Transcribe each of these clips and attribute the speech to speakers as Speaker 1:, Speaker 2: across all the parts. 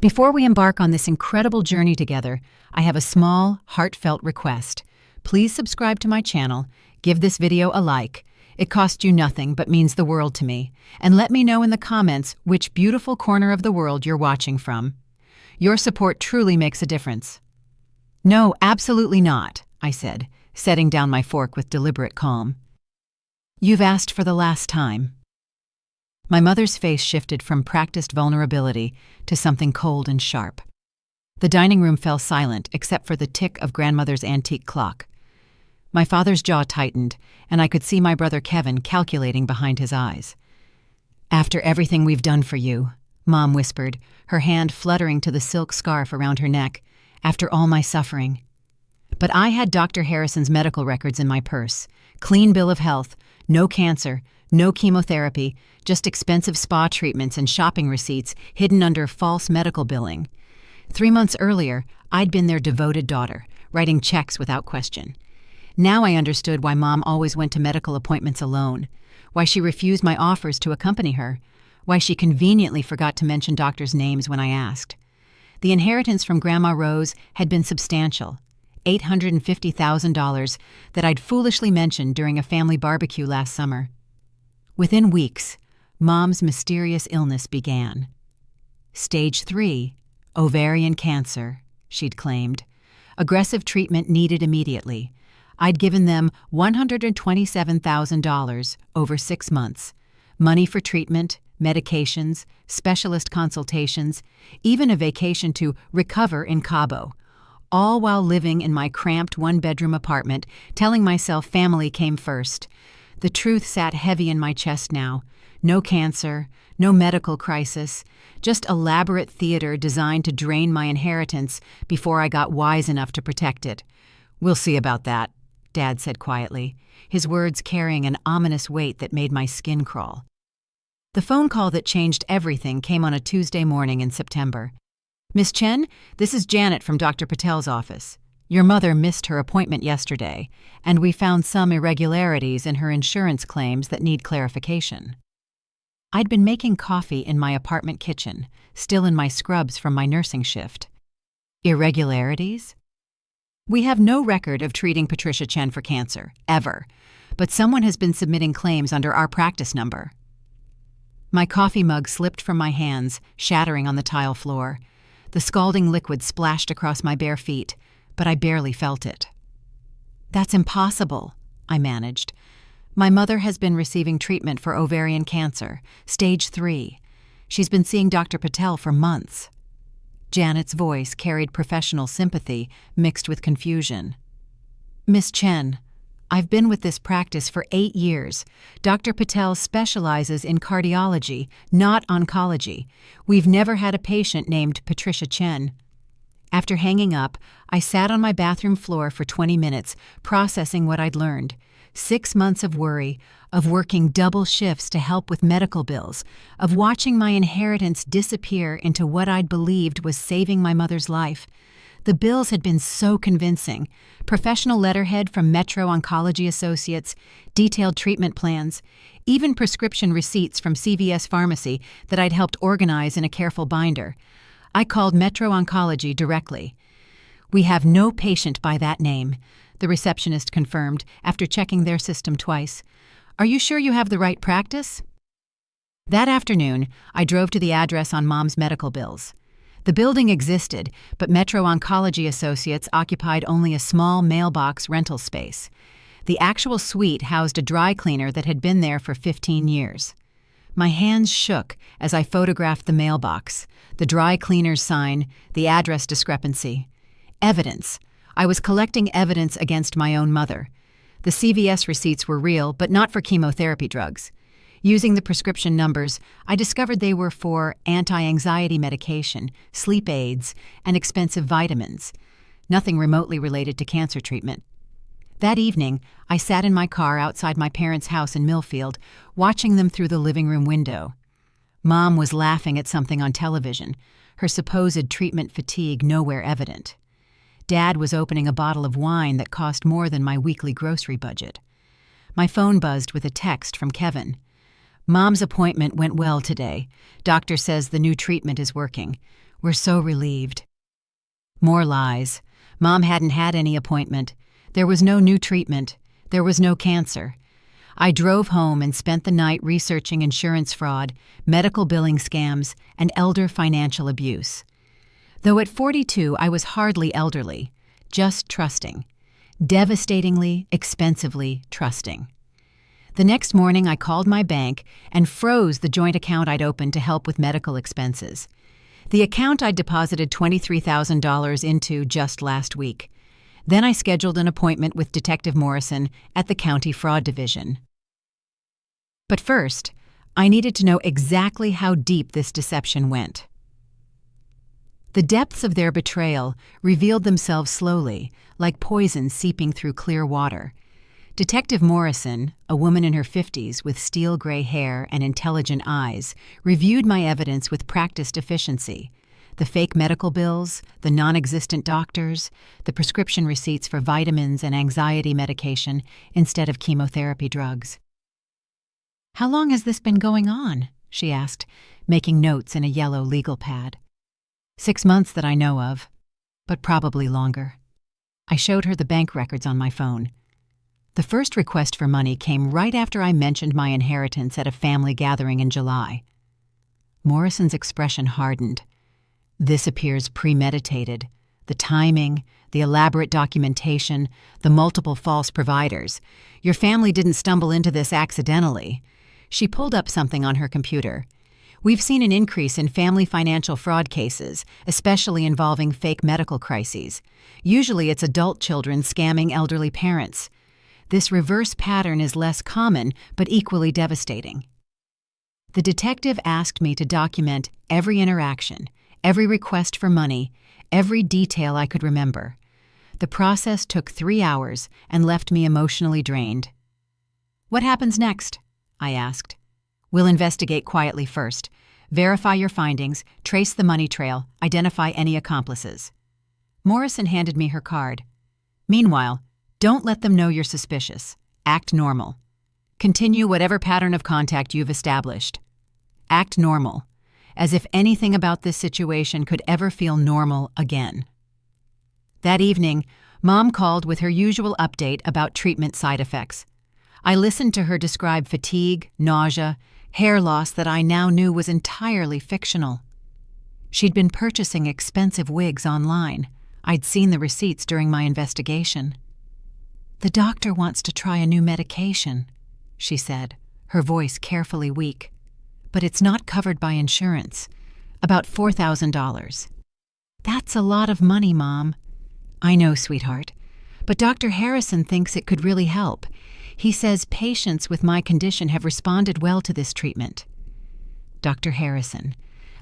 Speaker 1: Before we embark on this incredible journey together, I have a small, heartfelt request. Please subscribe to my channel, give this video a like. It costs you nothing but means the world to me. And let me know in the comments which beautiful corner of the world you're watching from. Your support truly makes a difference. No, absolutely not, I said, setting down my fork with deliberate calm. You've asked for the last time. My mother's face shifted from practiced vulnerability to something cold and sharp. The dining room fell silent except for the tick of grandmother's antique clock. My father's jaw tightened, and I could see my brother Kevin calculating behind his eyes. After everything we've done for you, Mom whispered, her hand fluttering to the silk scarf around her neck, after all my suffering. But I had Dr. Harrison's medical records in my purse. Clean bill of health, no cancer, no chemotherapy, just expensive spa treatments and shopping receipts hidden under false medical billing. 3 months earlier, I'd been their devoted daughter, writing checks without question. Now I understood why Mom always went to medical appointments alone, why she refused my offers to accompany her, why she conveniently forgot to mention doctors' names when I asked. The inheritance from Grandma Rose had been substantial, $850,000 that I'd foolishly mentioned during a family barbecue last summer. Within weeks, Mom's mysterious illness began. Stage 3, ovarian cancer, she'd claimed. Aggressive treatment needed immediately. I'd given them $127,000 over 6 months. Money for treatment, medications, specialist consultations, even a vacation to recover in Cabo. All while living in my cramped one-bedroom apartment, telling myself family came first. The truth sat heavy in my chest now. No cancer, no medical crisis, just elaborate theater designed to drain my inheritance before I got wise enough to protect it. We'll see about that, Dad said quietly, his words carrying an ominous weight that made my skin crawl. The phone call that changed everything came on a Tuesday morning in September. Miss Chen, this is Janet from Dr. Patel's office. Your mother missed her appointment yesterday, and we found some irregularities in her insurance claims that need clarification. I'd been making coffee in my apartment kitchen, still in my scrubs from my nursing shift. Irregularities? We have no record of treating Patricia Chen for cancer, ever, but someone has been submitting claims under our practice number. My coffee mug slipped from my hands, shattering on the tile floor. The scalding liquid splashed across my bare feet, but I barely felt it. That's impossible, I managed. My mother has been receiving treatment for ovarian cancer, stage 3. She's been seeing Dr. Patel for months. Janet's voice carried professional sympathy mixed with confusion. Miss Chen, I've been with this practice for 8 years. Dr. Patel specializes in cardiology, not oncology. We've never had a patient named Patricia Chen. After hanging up, I sat on my bathroom floor for 20 minutes, processing what I'd learned. 6 months of worry, of working double shifts to help with medical bills, of watching my inheritance disappear into what I'd believed was saving my mother's life. The bills had been so convincing. Professional letterhead from Metro Oncology Associates, detailed treatment plans, even prescription receipts from CVS Pharmacy that I'd helped organize in a careful binder. I called Metro Oncology directly. We have no patient by that name, the receptionist confirmed after checking their system twice. Are you sure you have the right practice? That afternoon, I drove to the address on Mom's medical bills. The building existed, but Metro Oncology Associates occupied only a small mailbox rental space. The actual suite housed a dry cleaner that had been there for 15 years. My hands shook as I photographed the mailbox, the dry cleaner's sign, the address discrepancy. Evidence. I was collecting evidence against my own mother. The CVS receipts were real, but not for chemotherapy drugs. Using the prescription numbers, I discovered they were for anti-anxiety medication, sleep aids, and expensive vitamins. Nothing remotely related to cancer treatment. That evening, I sat in my car outside my parents' house in Millfield, watching them through the living room window. Mom was laughing at something on television, her supposed treatment fatigue nowhere evident. Dad was opening a bottle of wine that cost more than my weekly grocery budget. My phone buzzed with a text from Kevin. Mom's appointment went well today. Doctor says the new treatment is working. We're so relieved. More lies. Mom hadn't had any appointment. There was no new treatment. There was no cancer. I drove home and spent the night researching insurance fraud, medical billing scams, and elder financial abuse. Though at 42 I was hardly elderly, just trusting. Devastatingly, expensively trusting. The next morning I called my bank and froze the joint account I'd opened to help with medical expenses. The account I'd deposited $23,000 into just last week. Then I scheduled an appointment with Detective Morrison at the County Fraud Division. But first, I needed to know exactly how deep this deception went. The depths of their betrayal revealed themselves slowly, like poison seeping through clear water. Detective Morrison, a woman in her 50s with steel gray hair and intelligent eyes, reviewed my evidence with practiced efficiency. The fake medical bills, the non-existent doctors, the prescription receipts for vitamins and anxiety medication instead of chemotherapy drugs. "How long has this been going on?" she asked, making notes in a yellow legal pad. 6 months that I know of, but probably longer. I showed her the bank records on my phone. The first request for money came right after I mentioned my inheritance at a family gathering in July. Morrison's expression hardened. "This appears premeditated. The timing, the elaborate documentation, the multiple false providers. Your family didn't stumble into this accidentally." She pulled up something on her computer. "We've seen an increase in family financial fraud cases, especially involving fake medical crises. Usually it's adult children scamming elderly parents. This reverse pattern is less common, but equally devastating." The detective asked me to document every interaction, every request for money, every detail I could remember. The process took 3 hours and left me emotionally drained. "What happens next?" I asked. "We'll investigate quietly first. Verify your findings, trace the money trail, identify any accomplices." Morrison handed me her card. "Meanwhile, don't let them know you're suspicious. Act normal. Continue whatever pattern of contact you've established. Act normal, as if anything about this situation could ever feel normal again." That evening, Mom called with her usual update about treatment side effects. I listened to her describe fatigue, nausea, hair loss that I now knew was entirely fictional. She'd been purchasing expensive wigs online. I'd seen the receipts during my investigation. "The doctor wants to try a new medication," she said, her voice carefully weak. "But it's not covered by insurance. About $4,000. "That's a lot of money, Mom." "I know, sweetheart. But Dr. Harrison thinks it could really help. He says patients with my condition have responded well to this treatment." Dr. Harrison,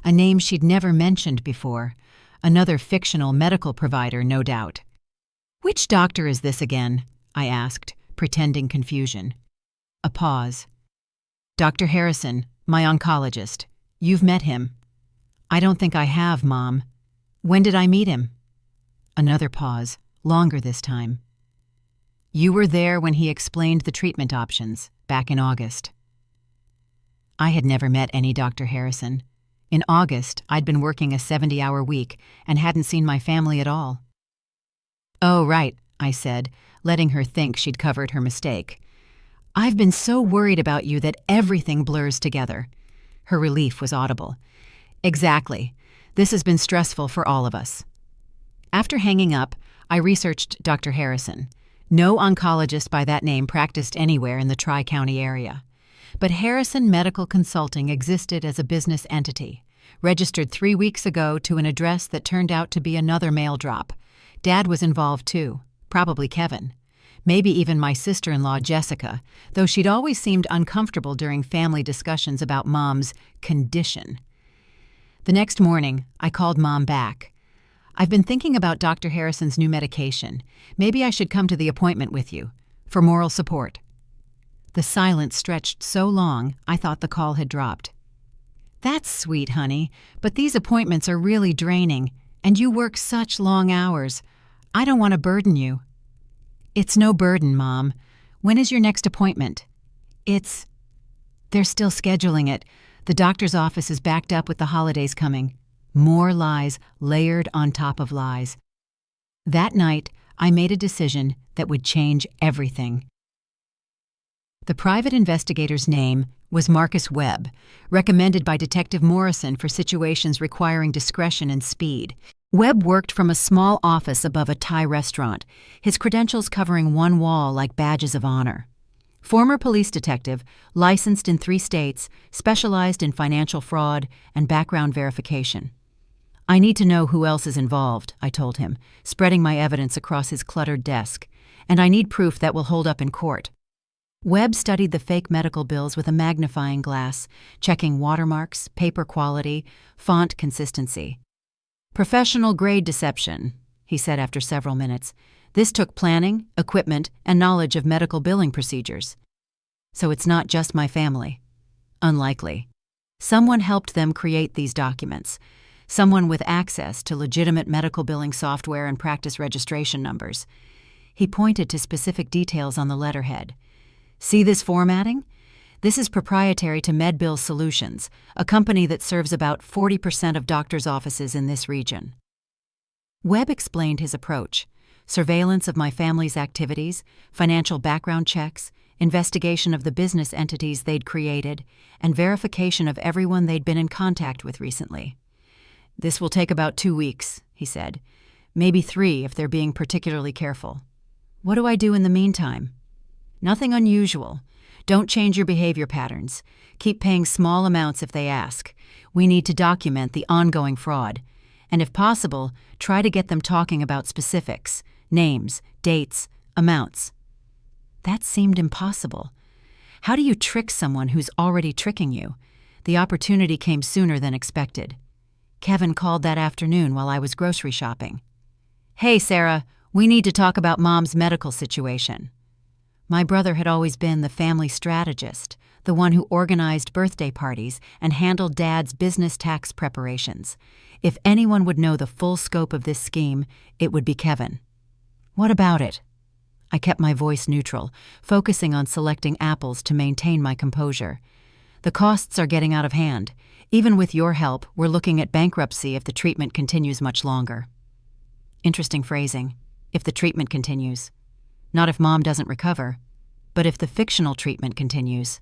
Speaker 1: a name she'd never mentioned before. Another fictional medical provider, no doubt. "Which doctor is this again?" I asked, pretending confusion. A pause. "Dr. Harrison, my oncologist. You've met him." "I don't think I have, Mom." "When did I meet him?" Another pause, longer this time. "You were there when he explained the treatment options, back in August." I had never met any Dr. Harrison. In August, I'd been working a 70-hour week and hadn't seen my family at all. "Oh, right," I said, letting her think she'd covered her mistake. "I've been so worried about you that everything blurs together." Her relief was audible. "Exactly. This has been stressful for all of us." After hanging up, I researched Dr. Harrison. No oncologist by that name practiced anywhere in the Tri-County area. But Harrison Medical Consulting existed as a business entity, registered 3 weeks ago to an address that turned out to be another mail drop. Dad was involved too, probably Kevin. Maybe even my sister-in-law Jessica, though she'd always seemed uncomfortable during family discussions about Mom's condition. The next morning, I called Mom back. "I've been thinking about Dr. Harrison's new medication. Maybe I should come to the appointment with you, for moral support." The silence stretched so long, I thought the call had dropped. "That's sweet, honey, but these appointments are really draining, and you work such long hours. I don't want to burden you." "It's no burden, Mom. When is your next appointment?" They're still scheduling it. The doctor's office is backed up with the holidays coming." More lies layered on top of lies. That night, I made a decision that would change everything. The private investigator's name was Marcus Webb, recommended by Detective Morrison for situations requiring discretion and speed. Webb worked from a small office above a Thai restaurant, his credentials covering one wall like badges of honor. Former police detective, licensed in 3 states, specialized in financial fraud and background verification. "I need to know who else is involved," I told him, spreading my evidence across his cluttered desk, "and I need proof that will hold up in court." Webb studied the fake medical bills with a magnifying glass, checking watermarks, paper quality, font consistency. "Professional grade deception," he said after several minutes. "This took planning, equipment, and knowledge of medical billing procedures." "So it's not just my family." "Unlikely. Someone helped them create these documents. Someone with access to legitimate medical billing software and practice registration numbers." He pointed to specific details on the letterhead. "See this formatting? This is proprietary to MedBill Solutions, a company that serves about 40% of doctors' offices in this region." Webb explained his approach: surveillance of my family's activities, financial background checks, investigation of the business entities they'd created, and verification of everyone they'd been in contact with recently. "This will take about 2 weeks," he said. "Maybe 3 if they're being particularly careful." "What do I do in the meantime?" "Nothing unusual. Don't change your behavior patterns. Keep paying small amounts if they ask. We need to document the ongoing fraud. And if possible, try to get them talking about specifics, names, dates, amounts." That seemed impossible. How do you trick someone who's already tricking you? The opportunity came sooner than expected. Kevin called that afternoon while I was grocery shopping. "Hey, Sarah, we need to talk about Mom's medical situation." My brother had always been the family strategist, the one who organized birthday parties and handled Dad's business tax preparations. If anyone would know the full scope of this scheme, it would be Kevin. "What about it?" I kept my voice neutral, focusing on selecting apples to maintain my composure. "The costs are getting out of hand. Even with your help, we're looking at bankruptcy if the treatment continues much longer." Interesting phrasing. If the treatment continues. Not if Mom doesn't recover, but if the fictional treatment continues.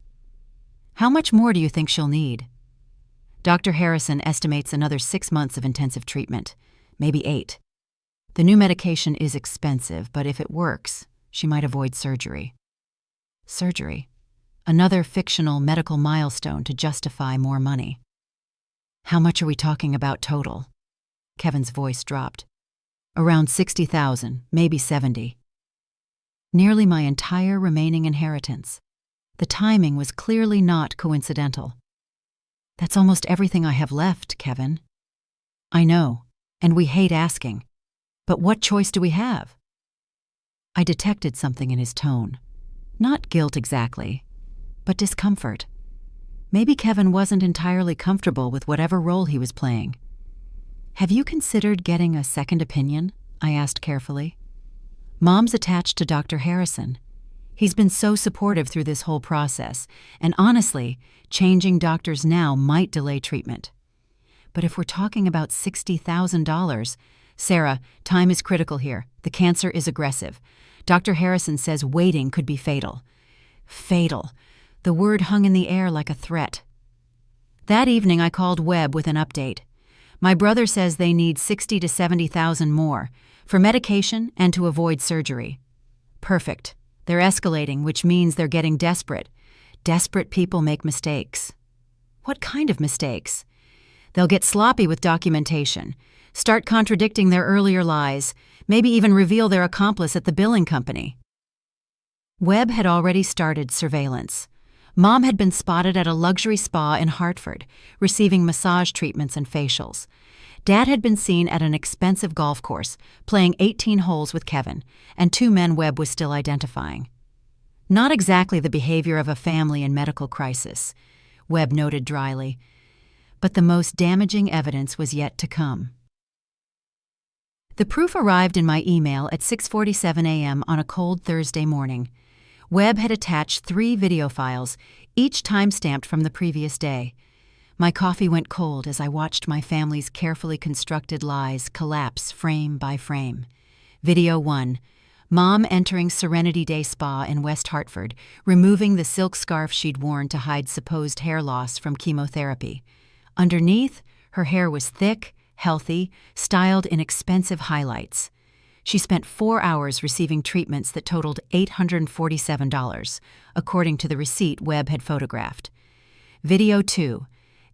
Speaker 1: "How much more do you think she'll need?" Dr. Harrison estimates another 6 months of intensive treatment, maybe 8. The new medication is expensive, but if it works, she might avoid surgery. Surgery. Another fictional medical milestone to justify more money. "How much are we talking about total?" Kevin's voice dropped. "Around 60,000, maybe 70. Nearly my entire remaining inheritance. The timing was clearly not coincidental. "That's almost everything I have left, Kevin." "I know, and we hate asking. But what choice do we have?" I detected something in his tone. Not guilt exactly, but discomfort. Maybe Kevin wasn't entirely comfortable with whatever role he was playing. "Have you considered getting a second opinion?" I asked carefully. "Mom's attached to Dr. Harrison. He's been so supportive through this whole process, and honestly, changing doctors now might delay treatment. But if we're talking about $60,000, Sarah, time is critical here. The cancer is aggressive. Dr. Harrison says waiting could be fatal." Fatal. The word hung in the air like a threat. That evening I called Webb with an update. "My brother says they need 60 to 70,000 more, for medication and to avoid surgery." "Perfect. They're escalating, which means they're getting desperate. Desperate people make mistakes." "What kind of mistakes?" "They'll get sloppy with documentation, start contradicting their earlier lies, maybe even reveal their accomplice at the billing company." Webb had already started surveillance. Mom had been spotted at a luxury spa in Hartford, receiving massage treatments and facials. Dad had been seen at an expensive golf course, playing 18 holes with Kevin, and 2 men Webb was still identifying. "Not exactly the behavior of a family in medical crisis," Webb noted dryly. But the most damaging evidence was yet to come. The proof arrived in my email at 6:47 a.m. on a cold Thursday morning. Webb had attached 3 video files, each time-stamped from the previous day. My coffee went cold as I watched my family's carefully constructed lies collapse frame by frame. Video 1. Mom entering Serenity Day Spa in West Hartford, removing the silk scarf she'd worn to hide supposed hair loss from chemotherapy. Underneath, her hair was thick, healthy, styled in expensive highlights. She spent 4 hours receiving treatments that totaled $847, according to the receipt Webb had photographed. Video 2.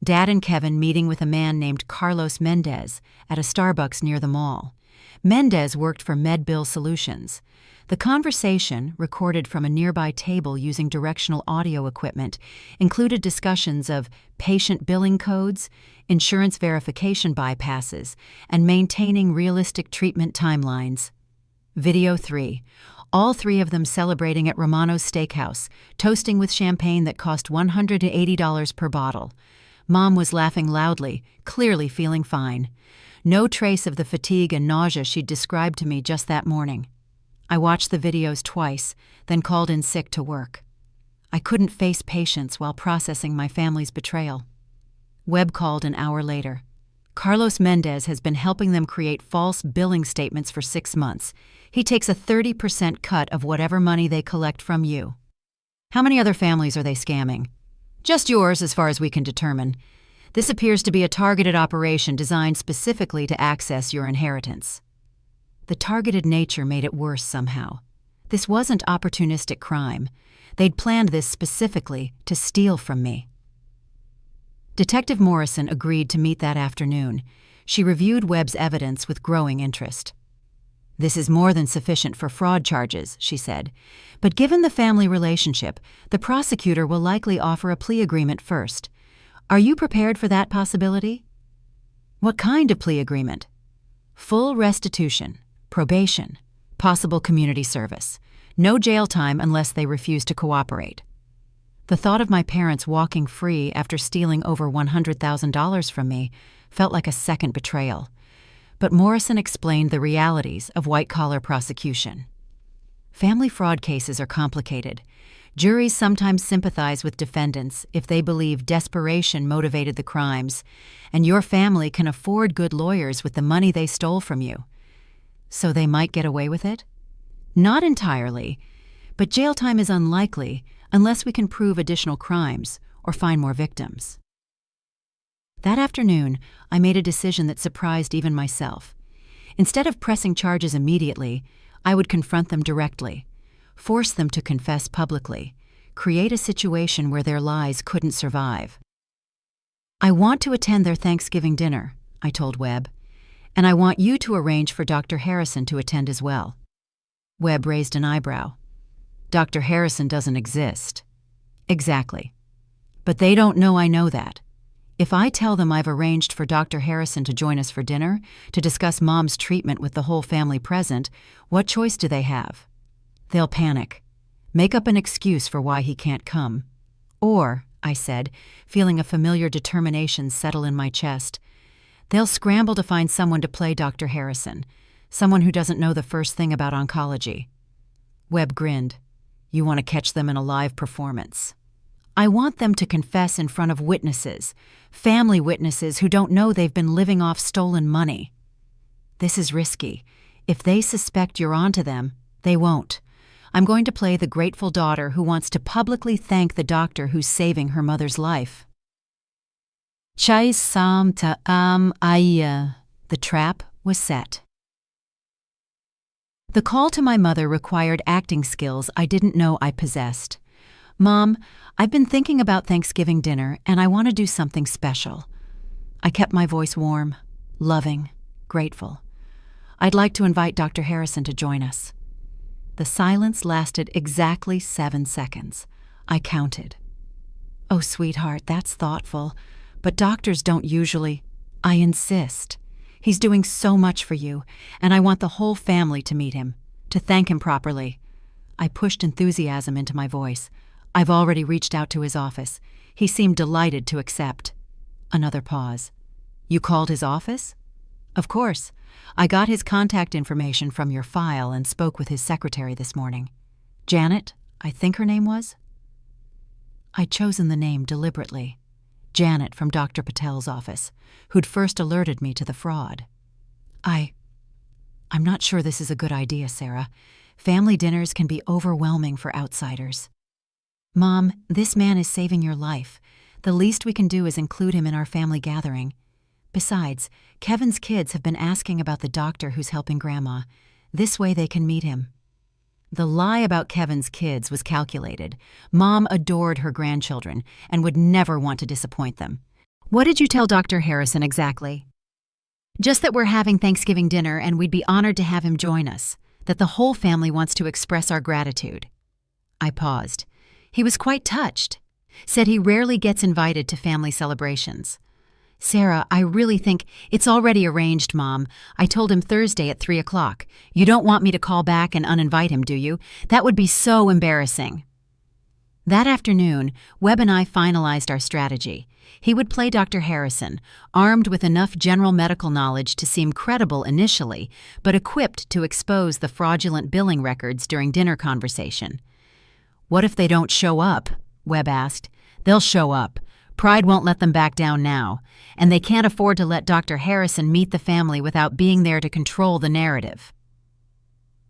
Speaker 1: Dad and Kevin meeting with a man named Carlos Mendez at a Starbucks near the mall. Mendez worked for MedBill Solutions. The conversation, recorded from a nearby table using directional audio equipment, included discussions of patient billing codes, insurance verification bypasses, and maintaining realistic treatment timelines. Video 3. All three of them celebrating at Romano's Steakhouse, toasting with champagne that cost $180 per bottle. Mom was laughing loudly, clearly feeling fine. No trace of the fatigue and nausea she'd described to me just that morning. I watched the videos twice, then called in sick to work. I couldn't face patients while processing my family's betrayal. Webb called an hour later. Carlos Mendez has been helping them create false billing statements for 6 months. He takes a 30% cut of whatever money they collect from you. How many other families are they scamming? Just yours, as far as we can determine. This appears to be a targeted operation designed specifically to access your inheritance. The targeted nature made it worse somehow. This wasn't opportunistic crime. They'd planned this specifically to steal from me. Detective Morrison agreed to meet that afternoon. She reviewed Webb's evidence with growing interest. "This is more than sufficient for fraud charges," she said. "But given the family relationship, the prosecutor will likely offer a plea agreement first. Are you prepared for that possibility?" "What kind of plea agreement?" "Full restitution, probation, possible community service. No jail time unless they refuse to cooperate." The thought of my parents walking free after stealing over $100,000 from me felt like a second betrayal. But Morrison explained the realities of white-collar prosecution. Family fraud cases are complicated. Juries sometimes sympathize with defendants if they believe desperation motivated the crimes, and your family can afford good lawyers with the money they stole from you. So they might get away with it? Not entirely, but jail time is unlikely unless we can prove additional crimes or find more victims. That afternoon, I made a decision that surprised even myself. Instead of pressing charges immediately, I would confront them directly, force them to confess publicly, create a situation where their lies couldn't survive. "I want to attend their Thanksgiving dinner," I told Webb, "and I want you to arrange for Dr. Harrison to attend as well." Webb raised an eyebrow. "Dr. Harrison doesn't exist." "Exactly. But they don't know I know that. If I tell them I've arranged for Dr. Harrison to join us for dinner, to discuss Mom's treatment with the whole family present, what choice do they have? They'll panic, make up an excuse for why he can't come. Or, I said, feeling a familiar determination settle in my chest, they'll scramble to find someone to play Dr. Harrison, someone who doesn't know the first thing about oncology." Webb grinned. "You want to catch them in a live performance." "I want them to confess in front of witnesses, family witnesses who don't know they've been living off stolen money." "This is risky. If they suspect you're onto them, they won't. I'm going to play the grateful daughter who wants to publicly thank the doctor who's saving her mother's life." Chai Sam Ta'am Aya. The trap was set. The call to my mother required acting skills I didn't know I possessed. "Mom, I've been thinking about Thanksgiving dinner, and I want to do something special." I kept my voice warm, loving, grateful. "I'd like to invite Dr. Harrison to join us." The silence lasted exactly 7 seconds. I counted. "Oh, sweetheart, that's thoughtful. But doctors don't usually—" "I insist. He's doing so much for you, and I want the whole family to meet him, to thank him properly." I pushed enthusiasm into my voice. "I've already reached out to his office. He seemed delighted to accept." Another pause. "You called his office?" "Of course. I got his contact information from your file and spoke with his secretary this morning. Janet, I think her name was?" I'd chosen the name deliberately. Janet from Dr. Patel's office, who'd first alerted me to the fraud. I'm not sure this is a good idea, Sarah. Family dinners can be overwhelming for outsiders. Mom, this man is saving your life. The least we can do is include him in our family gathering. Besides, Kevin's kids have been asking about the doctor who's helping Grandma. This way they can meet him. The lie about Kevin's kids was calculated. Mom adored her grandchildren and would never want to disappoint them. What did you tell Dr. Harrison exactly? Just that we're having Thanksgiving dinner and we'd be honored to have him join us. That the whole family wants to express our gratitude. I paused. He was quite touched. Said he rarely gets invited to family celebrations. Sarah, I really think it's already arranged, Mom. I told him Thursday at 3 o'clock. You don't want me to call back and uninvite him, do you? That would be so embarrassing. That afternoon, Webb and I finalized our strategy. He would play Dr. Harrison, armed with enough general medical knowledge to seem credible initially, but equipped to expose the fraudulent billing records during dinner conversation. What if they don't show up? Webb asked. They'll show up. Pride won't let them back down now, and they can't afford to let Dr. Harrison meet the family without being there to control the narrative.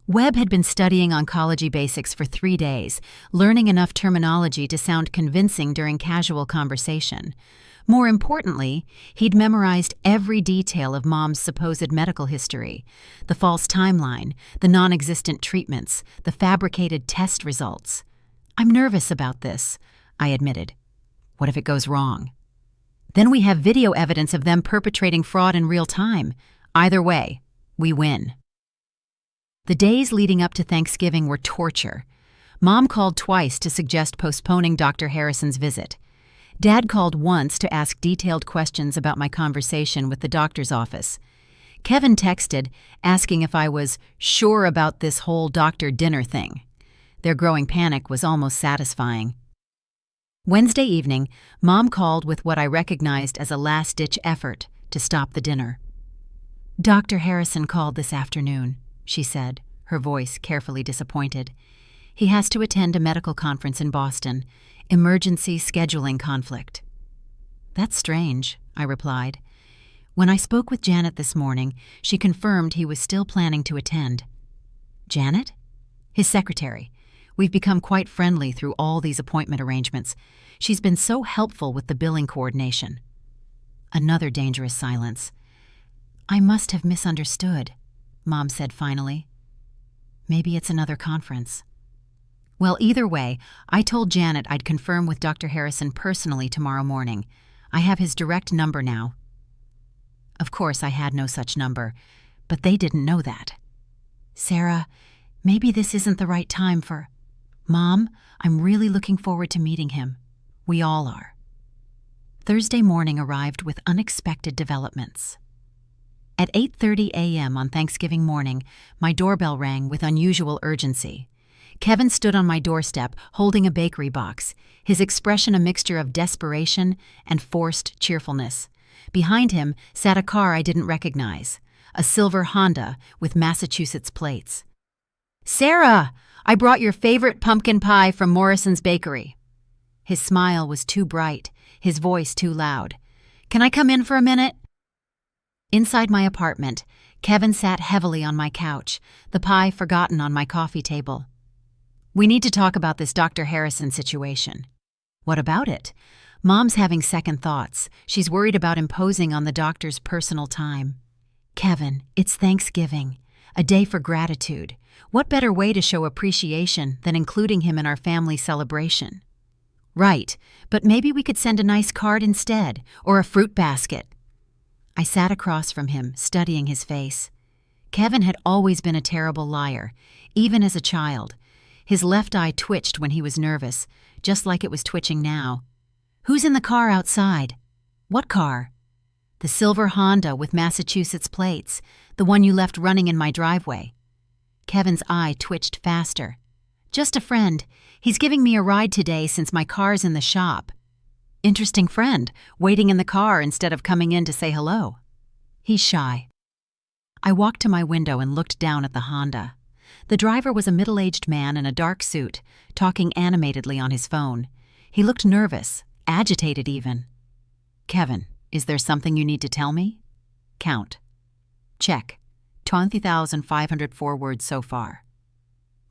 Speaker 1: Webb had been studying oncology basics for 3 days, learning enough terminology to sound convincing during casual conversation. More importantly, he'd memorized every detail of Mom's supposed medical history, the false timeline, the non-existent treatments, the fabricated test results. I'm nervous about this, I admitted. What if it goes wrong? Then we have video evidence of them perpetrating fraud in real time. Either way, we win. The days leading up to Thanksgiving were torture. Mom called twice to suggest postponing Dr. Harrison's visit. Dad called once to ask detailed questions about my conversation with the doctor's office. Kevin texted, asking if I was sure about this whole doctor dinner thing. Their growing panic was almost satisfying. Wednesday evening, Mom called with what I recognized as a last-ditch effort to stop the dinner. Dr. Harrison called this afternoon, she said, her voice carefully disappointed. He has to attend a medical conference in Boston. Emergency scheduling conflict. That's strange, I replied. When I spoke with Janet this morning, she confirmed he was still planning to attend. Janet? His secretary. We've become quite friendly through all these appointment arrangements. She's been so helpful with the billing coordination. Another dangerous silence. I must have misunderstood, Mom said finally. Maybe it's another conference. Well, either way, I told Janet I'd confirm with Dr. Harrison personally tomorrow morning. I have his direct number now. Of course, I had no such number, but they didn't know that. Sarah, maybe this isn't the right time for... Mom, I'm really looking forward to meeting him. We all are. Thursday morning arrived with unexpected developments. At 8:30 a.m. on Thanksgiving morning, my doorbell rang with unusual urgency. Kevin stood on my doorstep, holding a bakery box, his expression a mixture of desperation and forced cheerfulness. Behind him sat a car I didn't recognize, a silver Honda with Massachusetts plates. Sarah, I brought your favorite pumpkin pie from Morrison's Bakery. His smile was too bright, his voice too loud. Can I come in for a minute? Inside my apartment, Kevin sat heavily on my couch, the pie forgotten on my coffee table. We need to talk about this Dr. Harrison situation. What about it? Mom's having second thoughts. She's worried about imposing on the doctor's personal time. Kevin, it's Thanksgiving, a day for gratitude. What better way to show appreciation than including him in our family celebration? Right, but maybe we could send a nice card instead, or a fruit basket. I sat across from him, studying his face. Kevin had always been a terrible liar, even as a child. His left eye twitched when he was nervous, just like it was twitching now. Who's in the car outside? What car? The silver Honda with Massachusetts plates, the one you left running in my driveway. Kevin's eye twitched faster. Just a friend. He's giving me a ride today since my car's in the shop. Interesting friend, waiting in the car instead of coming in to say hello. He's shy. I walked to my window and looked down at the Honda. The driver was a middle-aged man in a dark suit, talking animatedly on his phone. He looked nervous, agitated even. Kevin, is there something you need to tell me? Count. Check. 20,504 words so far.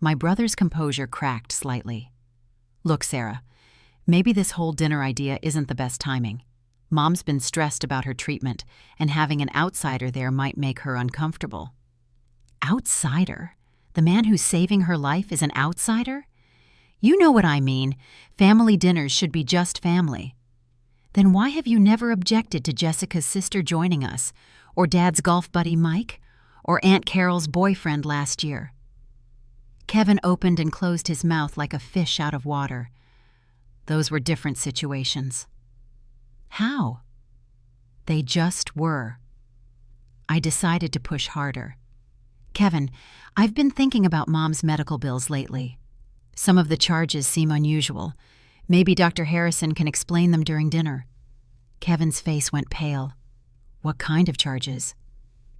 Speaker 1: My brother's composure cracked slightly. Look, Sarah, maybe this whole dinner idea isn't the best timing. Mom's been stressed about her treatment, and having an outsider there might make her uncomfortable. Outsider? The man who's saving her life is an outsider? You know what I mean. Family dinners should be just family. Then why have you never objected to Jessica's sister joining us, or Dad's golf buddy Mike, or Aunt Carol's boyfriend last year? Kevin opened and closed his mouth like a fish out of water. Those were different situations. How? They just were. I decided to push harder. Kevin, I've been thinking about Mom's medical bills lately. Some of the charges seem unusual. Maybe Dr. Harrison can explain them during dinner. Kevin's face went pale. What kind of charges?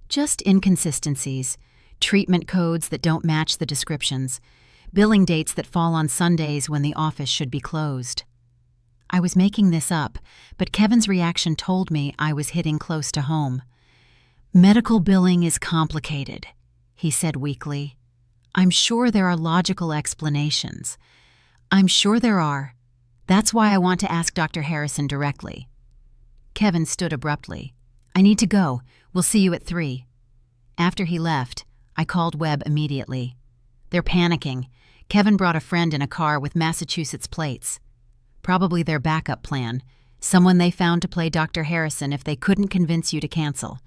Speaker 1: Just inconsistencies, treatment codes that don't match the descriptions, billing dates that fall on Sundays when the office should be closed. I was making this up, but Kevin's reaction told me I was hitting close to home. Medical billing is complicated, he said weakly. I'm sure there are logical explanations. I'm sure there are. That's why I want to ask Dr. Harrison directly. Kevin stood abruptly. I need to go. We'll see you at 3. After he left, I called Webb immediately. They're panicking. Kevin brought a friend in a car with Massachusetts plates. Probably their backup plan. Someone they found to play Dr. Harrison if they couldn't convince you to cancel.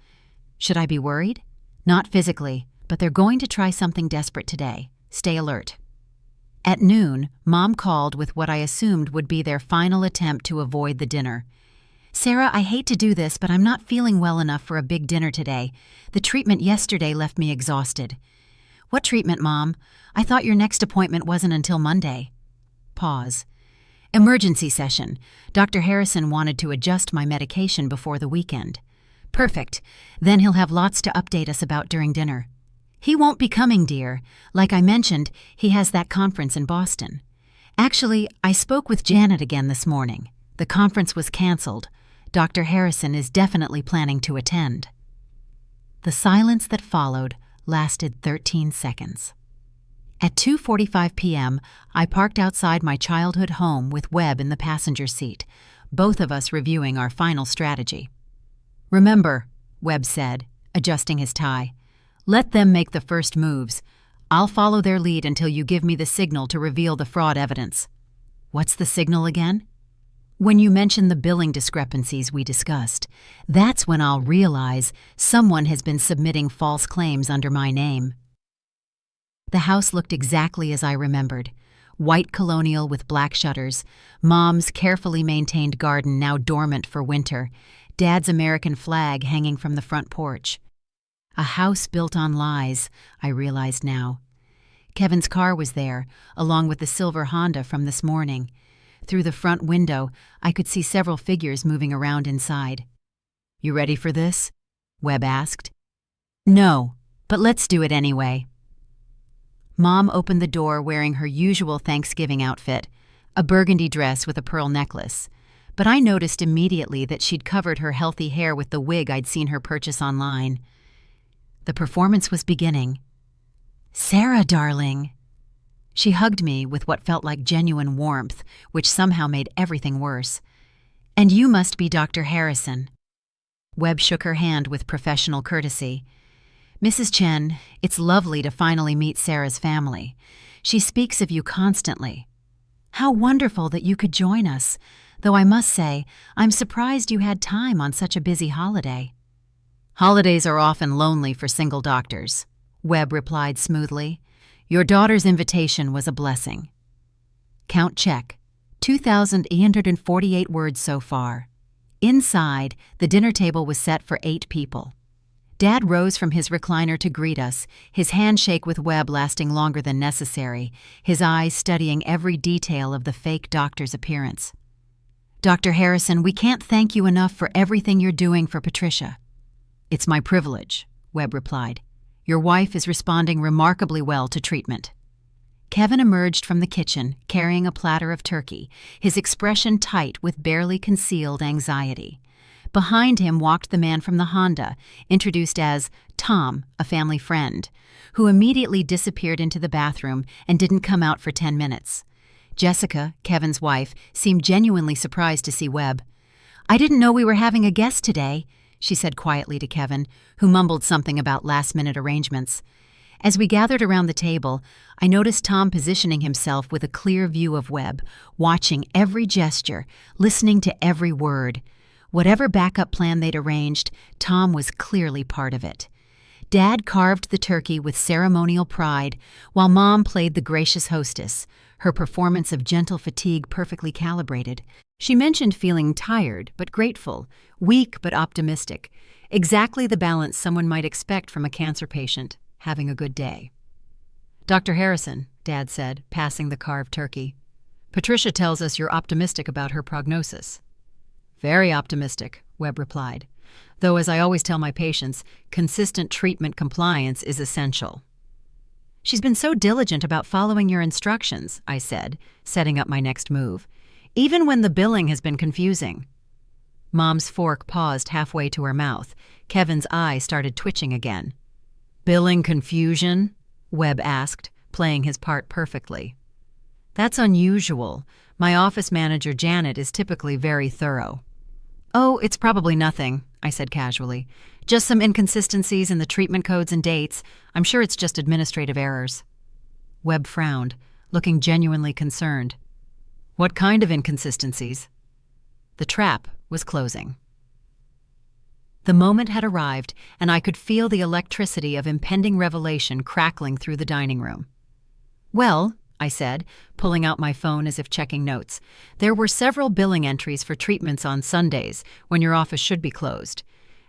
Speaker 1: Should I be worried? Not physically, but they're going to try something desperate today. Stay alert. At noon, Mom called with what I assumed would be their final attempt to avoid the dinner. Sarah, I hate to do this, but I'm not feeling well enough for a big dinner today. The treatment yesterday left me exhausted. What treatment, Mom? I thought your next appointment wasn't until Monday. Pause. Emergency session. Dr. Harrison wanted to adjust my medication before the weekend. Perfect. Then he'll have lots to update us about during dinner. He won't be coming, dear. Like I mentioned, he has that conference in Boston. Actually, I spoke with Janet again this morning. The conference was canceled. Dr. Harrison is definitely planning to attend. The silence that followed lasted 13 seconds. At 2:45 p.m., I parked outside my childhood home with Webb in the passenger seat, both of us reviewing our final strategy. Remember, Webb said, adjusting his tie, let them make the first moves. I'll follow their lead until you give me the signal to reveal the fraud evidence. What's the signal again? When you mention the billing discrepancies we discussed, that's when I'll realize someone has been submitting false claims under my name. The house looked exactly as I remembered. White colonial with black shutters, Mom's carefully maintained garden now dormant for winter, Dad's American flag hanging from the front porch. A house built on lies, I realized now. Kevin's car was there, along with the silver Honda from this morning. Through the front window, I could see several figures moving around inside. You ready for this? Webb asked. No, but let's do it anyway. Mom opened the door wearing her usual Thanksgiving outfit, a burgundy dress with a pearl necklace. But I noticed immediately that she'd covered her healthy hair with the wig I'd seen her purchase online. The performance was beginning. Sarah, darling. She hugged me with what felt like genuine warmth, which somehow made everything worse. And you must be Dr. Harrison. Webb shook her hand with professional courtesy. Mrs. Chen, it's lovely to finally meet Sarah's family. She speaks of you constantly. How wonderful that you could join us, though I must say, I'm surprised you had time on such a busy holiday. Holidays are often lonely for single doctors, Webb replied smoothly. Your daughter's invitation was a blessing. Count check. 2,848 words so far. Inside, the dinner table was set for 8 people. Dad rose from his recliner to greet us, his handshake with Webb lasting longer than necessary, his eyes studying every detail of the fake doctor's appearance. Dr. Harrison, we can't thank you enough for everything you're doing for Patricia. It's my privilege, Webb replied. Your wife is responding remarkably well to treatment. Kevin emerged from the kitchen, carrying a platter of turkey, his expression tight with barely concealed anxiety. Behind him walked the man from the Honda, introduced as Tom, a family friend, who immediately disappeared into the bathroom and didn't come out for 10 minutes. Jessica, Kevin's wife, seemed genuinely surprised to see Webb. "I didn't know we were having a guest today," she said quietly to Kevin, who mumbled something about last-minute arrangements. As we gathered around the table, I noticed Tom positioning himself with a clear view of Webb, watching every gesture, listening to every word. Whatever backup plan they'd arranged, Tom was clearly part of it. Dad carved the turkey with ceremonial pride, while Mom played the gracious hostess, her performance of gentle fatigue perfectly calibrated. She mentioned feeling tired but grateful, weak but optimistic, exactly the balance someone might expect from a cancer patient having a good day. "Dr. Harrison," Dad said, passing the carved turkey, "Patricia tells us you're optimistic about her prognosis." "Very optimistic," Webb replied, "though as I always tell my patients, consistent treatment compliance is essential." "She's been so diligent about following your instructions," I said, setting up my next move, "even when the billing has been confusing." Mom's fork paused halfway to her mouth. Kevin's eye started twitching again. "Billing confusion?" Webb asked, playing his part perfectly. "That's unusual. My office manager, Janet, is typically very thorough." "Oh, it's probably nothing," I said casually. "Just some inconsistencies in the treatment codes and dates. I'm sure it's just administrative errors." Webb frowned, looking genuinely concerned. "What kind of inconsistencies?" The trap was closing. The moment had arrived, and I could feel the electricity of impending revelation crackling through the dining room. "Well," I said, pulling out my phone as if checking notes, "there were several billing entries for treatments on Sundays, when your office should be closed,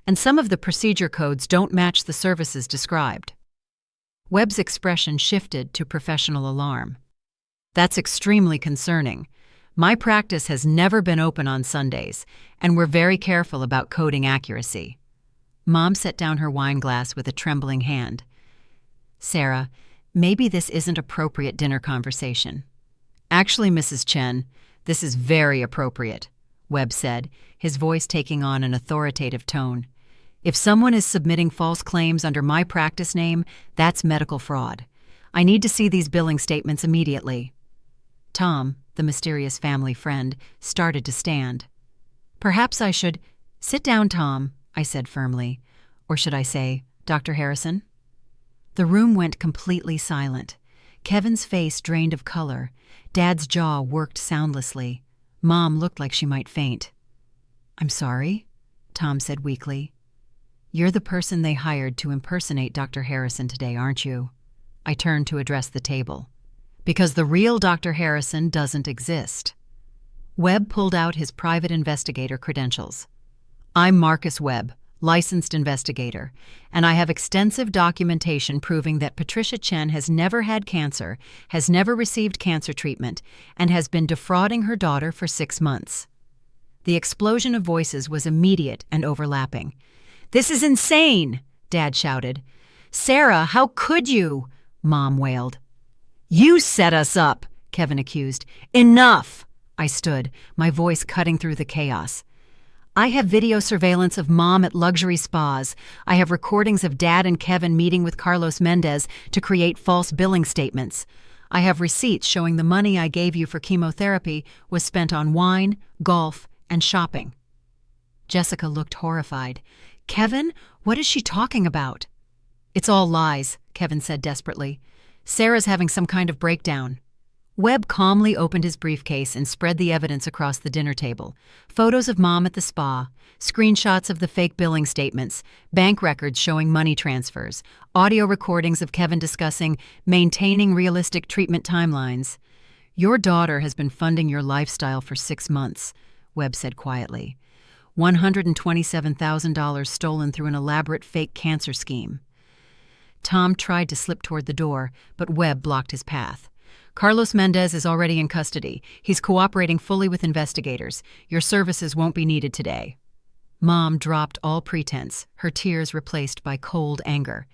Speaker 1: and some of the procedure codes don't match the services described." Webb's expression shifted to professional alarm. "That's extremely concerning. My practice has never been open on Sundays, and we're very careful about coding accuracy." Mom set down her wine glass with a trembling hand. "Sarah, maybe this isn't appropriate dinner conversation." "Actually, Mrs. Chen, this is very appropriate," Webb said, his voice taking on an authoritative tone. "If someone is submitting false claims under my practice name, that's medical fraud. I need to see these billing statements immediately." Tom, the mysterious family friend, started to stand. "Perhaps I should—" "Sit down, Tom," I said firmly. "Or should I say, Dr. Harrison?" The room went completely silent. Kevin's face drained of color. Dad's jaw worked soundlessly. Mom looked like she might faint. "I'm sorry," Tom said weakly. "You're the person they hired to impersonate Dr. Harrison today, aren't you?" I turned to address the table. "Because the real Dr. Harrison doesn't exist." Webb pulled out his private investigator credentials. "I'm Marcus Webb, licensed investigator, and I have extensive documentation proving that Patricia Chen has never had cancer, has never received cancer treatment, and has been defrauding her daughter for 6 months." The explosion of voices was immediate and overlapping. "This is insane!" Dad shouted. "Sarah, how could you?" Mom wailed. "You set us up," Kevin accused. "Enough!" I stood, my voice cutting through the chaos. "I have video surveillance of Mom at luxury spas. I have recordings of Dad and Kevin meeting with Carlos Mendez to create false billing statements. I have receipts showing the money I gave you for chemotherapy was spent on wine, golf, and shopping." Jessica looked horrified. "Kevin, what is she talking about?" "It's all lies," Kevin said desperately. "Sarah's having some kind of breakdown." Webb calmly opened his briefcase and spread the evidence across the dinner table. Photos of Mom at the spa, screenshots of the fake billing statements, bank records showing money transfers, audio recordings of Kevin discussing maintaining realistic treatment timelines. "Your daughter has been funding your lifestyle for 6 months," Webb said quietly. $127,000 stolen through an elaborate fake cancer scheme. Tom tried to slip toward the door, but Webb blocked his path. "Carlos Mendez is already in custody. He's cooperating fully with investigators. Your services won't be needed today." Mom dropped all pretense, her tears replaced by cold anger.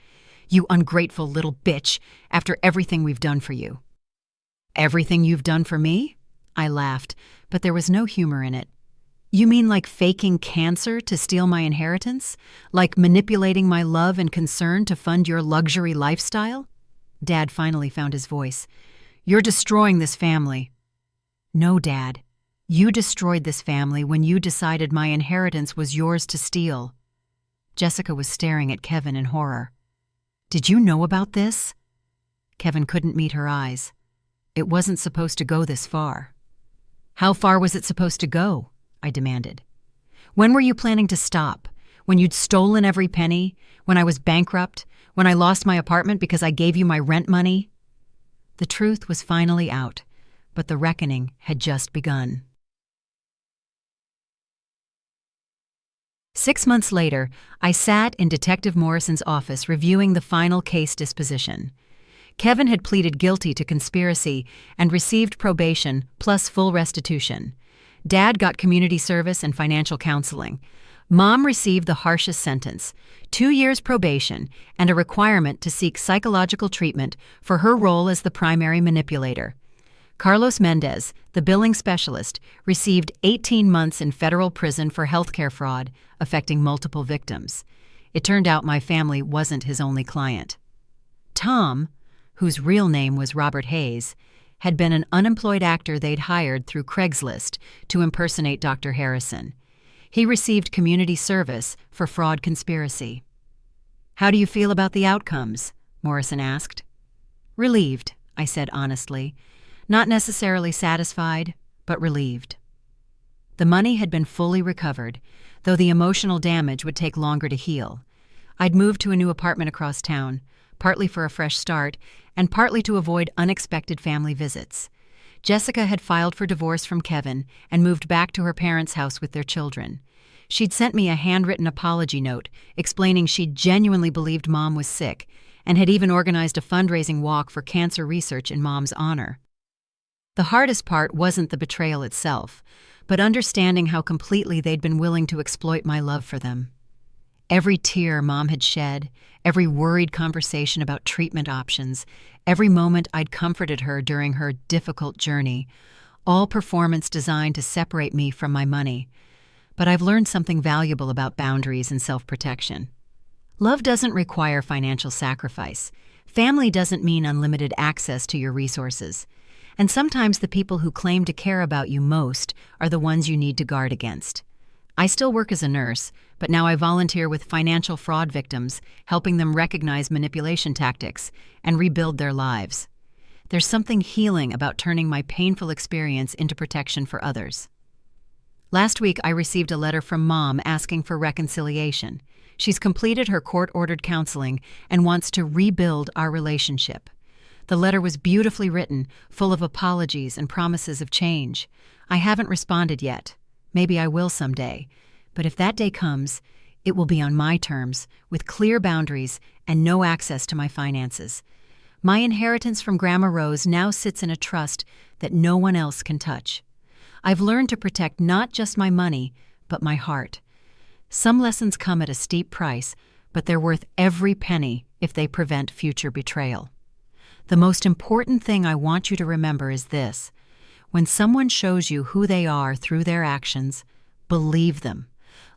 Speaker 1: "You ungrateful little bitch, after everything we've done for you." "Everything you've done for me?" I laughed, but there was no humor in it. You mean like faking cancer to steal my inheritance? Like manipulating my love and concern to fund your luxury lifestyle? Dad finally found his voice. You're destroying this family. No, Dad. You destroyed this family when you decided my inheritance was yours to steal. Jessica was staring at Kevin in horror. Did you know about this? Kevin couldn't meet her eyes. It wasn't supposed to go this far. How far was it supposed to go? I demanded. When were you planning to stop? When you'd stolen every penny? When I was bankrupt? When I lost my apartment because I gave you my rent money? The truth was finally out, but the reckoning had just begun. 6 months later, I sat in Detective Morrison's office reviewing the final case disposition. Kevin had pleaded guilty to conspiracy and received probation plus full restitution. Dad got community service and financial counseling. Mom received the harshest sentence, 2 years probation and a requirement to seek psychological treatment for her role as the primary manipulator. Carlos Mendez, the billing specialist, received 18 months in federal prison for healthcare fraud, affecting multiple victims. It turned out my family wasn't his only client. Tom, whose real name was Robert Hayes, had been an unemployed actor they'd hired through Craigslist to impersonate Dr. Harrison. He received community service for fraud conspiracy. How do you feel about the outcomes? Morrison asked. Relieved, I said honestly. Not necessarily satisfied, but relieved. The money had been fully recovered, though the emotional damage would take longer to heal. I'd moved to a new apartment across town, partly for a fresh start, and partly to avoid unexpected family visits. Jessica had filed for divorce from Kevin and moved back to her parents' house with their children. She'd sent me a handwritten apology note explaining she genuinely believed Mom was sick and had even organized a fundraising walk for cancer research in Mom's honor. The hardest part wasn't the betrayal itself, but understanding how completely they'd been willing to exploit my love for them. Every tear Mom had shed, every worried conversation about treatment options, every moment I'd comforted her during her difficult journey, all performance designed to separate me from my money. But I've learned something valuable about boundaries and self-protection. Love doesn't require financial sacrifice. Family doesn't mean unlimited access to your resources. And sometimes the people who claim to care about you most are the ones you need to guard against. I still work as a nurse, but now I volunteer with financial fraud victims, helping them recognize manipulation tactics and rebuild their lives. There's something healing about turning my painful experience into protection for others. Last week, I received a letter from Mom asking for reconciliation. She's completed her court-ordered counseling and wants to rebuild our relationship. The letter was beautifully written, full of apologies and promises of change. I haven't responded yet. Maybe I will someday. But if that day comes, it will be on my terms, with clear boundaries and no access to my finances. My inheritance from Grandma Rose now sits in a trust that no one else can touch. I've learned to protect not just my money, but my heart. Some lessons come at a steep price, but they're worth every penny if they prevent future betrayal. The most important thing I want you to remember is this. When someone shows you who they are through their actions, believe them.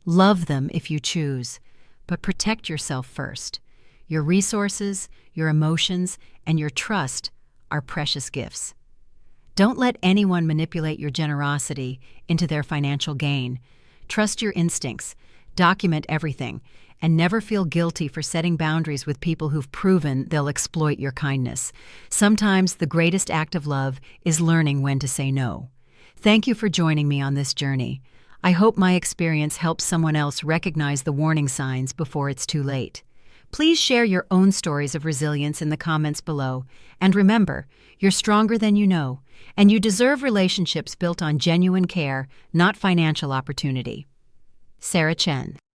Speaker 1: Love them if you choose, but protect yourself first. Your resources, your emotions, and your trust are precious gifts. Don't let anyone manipulate your generosity into their financial gain. Trust your instincts, document everything, and never feel guilty for setting boundaries with people who've proven they'll exploit your kindness. Sometimes the greatest act of love is learning when to say no. Thank you for joining me on this journey. I hope my experience helps someone else recognize the warning signs before it's too late. Please share your own stories of resilience in the comments below. And remember, you're stronger than you know, and you deserve relationships built on genuine care, not financial opportunity. Sarah Chen.